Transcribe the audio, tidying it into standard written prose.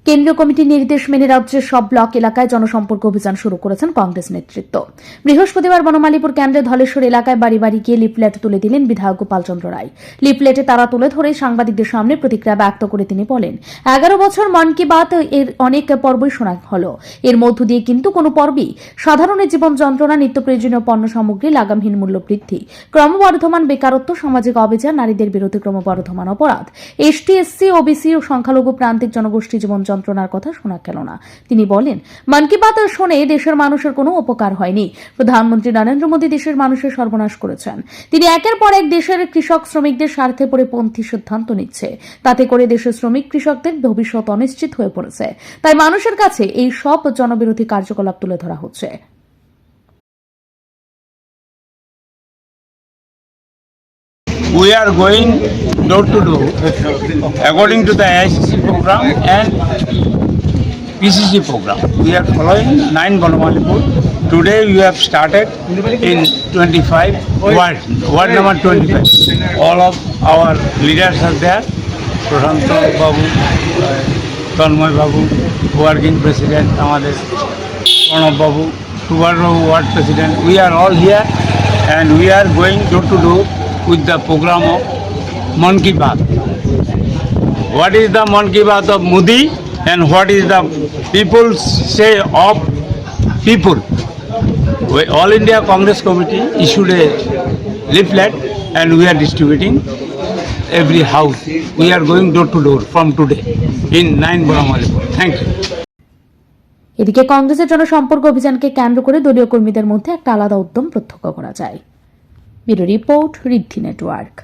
কেন্দ্রীয় কমিটির নির্দেশ মেনে রাজ্যের সব ব্লক এলাকায় জনসম্পর্ক অভিযান শুরু করেছেন কংগ্রেস নেতৃত্ব। বৃহস্পতিবার বনমালীপুর কেন্দ্রের ধলেশ্বর এলাকায় বাড়ি বাড়ি গিয়ে লিফলেট তুলে দিলেন বিধায়ক গোপাল চন্দ্র রায়। লিফলেটে তারা তুলে ধরে সাংবাদিকদের সামনে প্রতিক্রিয়া ব্যক্ত করে তিনি বলেন, 11 বছর মন কি বাত এর অনেক পর্বই শোনা হল, এর মধ্য দিয়ে কিন্তু কোনো পর্বই সাধারণের জীবন যন্ত্রণা, নিত্য প্রয়োজনীয় পণ্য সামগ্রী, লাগামহীন মূল্য বৃদ্ধি, ক্রমবর্ধমান বেকারত্ব, সামাজিক অবিচার, নারীদের বিরুদ্ধে ক্রমবর্ধমান অপরাধ, এসটি, এসসি, ওবিসি ও সংখ্যালঘু প্রান্তিক জনগোষ্ঠী জীবন যন্ত্রণার কথা শোনা গেল না। তিনি বলেন, মন কি বাত শুনে দেশের মানুষের কোনো উপকার হয়নি। প্রধানমন্ত্রী নরেন্দ্র মোদী দেশের মানুষের সর্বনাশ করেছেন। তিনি একের পর এক দেশের কৃষক শ্রমিকদের স্বার্থে পরিপন্থী সিদ্ধান্ত নিচ্ছে, তাতে করে দেশের শ্রমিক কৃষকদের ভবিষ্যৎ অনিশ্চিত হয়ে পড়েছে। তাই মানুষের কাছে এই সব জনবিরোধী কার্যকলাপ তুলে ধরা হচ্ছে। We are going door to door according to the ICC program and PCC program. We are following 9 Banamalipur. Today we have started in 25 ward number 25. All of our leaders are there. Prashanta Babu, Tanmay Babu, working president, Amadesh Pranab Babu, Tubar Babu, ward president. We are all here and we are going door to door with the program of Mann Ki Baat. What is the Mann Ki Baat of Modi and what is the people say of people? All India Congress Committee issued a leaflet and we are distributing every house. We are going door to door from today in 9 Banamalipur. Thank you. এদিকে কংগ্রেসের জনসম্পর্ক অভিযানকে কেন্দ্র করে দলীয় কর্মীদের মধ্যে একটা আলাদা উদ্যম প্রত্যক্ষ করা যায়। ব্যুরো রিপোর্ট, ঋদ্ধি নেটওয়ার্ক।